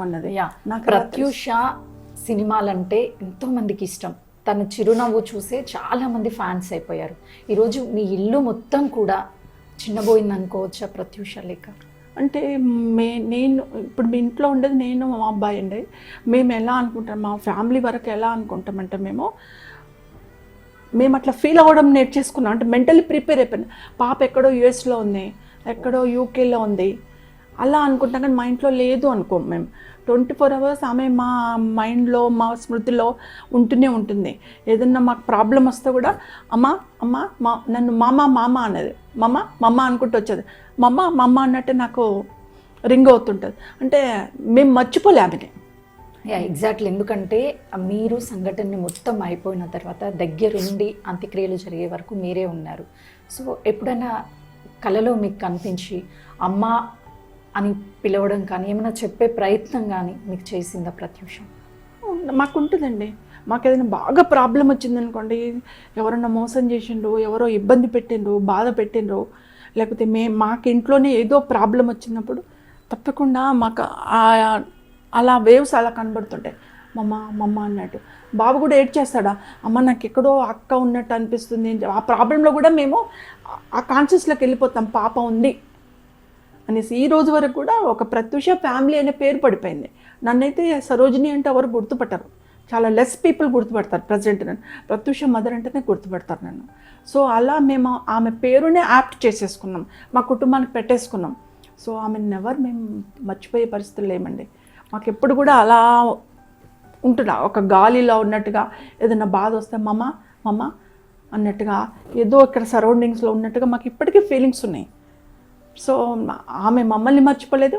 అన్నది. నాకు ప్రత్యూష సినిమాలంటే ఎంతో మందికి ఇష్టం. తన చిరునవ్వు చూసే చాలా మంది ఫ్యాన్స్ అయిపోయారు. ఈరోజు మీ ఇల్లు మొత్తం కూడా చిన్నబోయింది అనుకోవచ్చా ప్రత్యూష లేక? అంటే నేను ఇప్పుడు మీ ఇంట్లో ఉండేది నేను మా అబ్బాయి అండి. మేము ఎలా అనుకుంటాం, మా ఫ్యామిలీ వరకు ఎలా అనుకుంటామంటే మేము అట్లా ఫీల్ అవ్వడం నేర్చేసుకున్నాం. అంటే మెంటలీ ప్రిపేర్ అయిపోయినా. పాప ఎక్కడో యూఎస్లో ఉంది, ఎక్కడో యూకేలో ఉంది అలా అనుకుంటాం. కానీ మా ఇంట్లో లేదు అనుకోం. మేము 24 hours ఆమె మా మైండ్లో, మా స్మృతిలో ఉంటూనే ఉంటుంది. ఏదన్నా మాకు ప్రాబ్లం వస్తే కూడా అమ్మ అమ్మ నన్ను మామ అనేది, మమ్మ అనుకుంటూ వచ్చేది. మమ్మ అన్నట్టే నాకు రింగ్ అవుతుంటుంది. అంటే మేము మర్చిపోలే ఆమెని. ఎగ్జాక్ట్లీ. ఎందుకంటే మీరు సంఘటనని మొత్తం అయిపోయిన తర్వాత దగ్గరుండి అంత్యక్రియలు జరిగే వరకు మీరే ఉన్నారు. సో ఎప్పుడైనా కలలో మీకు కనిపించి అమ్మ అని పిలవడం కానీ, ఏమైనా చెప్పే ప్రయత్నం కానీ మీకు చేసిందా ప్రత్యూష? మాకు ఉంటుందండి. మాకు ఏదైనా బాగా ప్రాబ్లం వచ్చిందనుకోండి, ఎవరన్నా మోసం చేసిండ్రు, ఎవరో ఇబ్బంది పెట్టిండ్రు, బాధ పెట్టిండ్రు, లేకపోతే మాకు ఇంట్లోనే ఏదో ప్రాబ్లం వచ్చినప్పుడు తప్పకుండా మాకు అలా వేవ్స్ అలా కనబడుతుంటాయి. మమ్మ అన్నట్టు. బాబు కూడా ఏడ్ చేస్తాడా, అమ్మ నాకు ఎక్కడో అక్క ఉన్నట్టు అనిపిస్తుంది. ఆ ప్రాబ్లంలో కూడా మేము ఆ కాన్షియస్లోకి వెళ్ళిపోతాం, పాప ఉంది అనేసి. ఈ రోజు వరకు కూడా ఒక ప్రత్యూష ఫ్యామిలీ అనే పేరు పడిపోయింది. నన్నైతే సరోజిని అంటే ఎవరు గుర్తుపట్టరు, చాలా లెస్ పీపుల్ గుర్తుపడతారు ప్రజెంట్. నన్ను ప్రత్యూష మదర్ అంటేనే గుర్తుపడతారు నన్ను. సో అలా మేము ఆమె పేరునే యాప్ట్ చేసేసుకున్నాం, మా కుటుంబానికి పెట్టేసుకున్నాం. సో ఆమెను నెవర్ మేము మర్చిపోయే పరిస్థితులు లేమండి. మాకు ఎప్పుడు కూడా అలా ఉంటున్నా, ఒక గాలిలో ఉన్నట్టుగా. ఏదైనా బాధ వస్తే మమ్మ అన్నట్టుగా, ఏదో ఇక్కడ సరౌండింగ్స్లో ఉన్నట్టుగా మాకు ఇప్పటికీ ఫీలింగ్స్ ఉన్నాయి. సో ఆమె మమ్మల్ని మర్చిపోలేదు.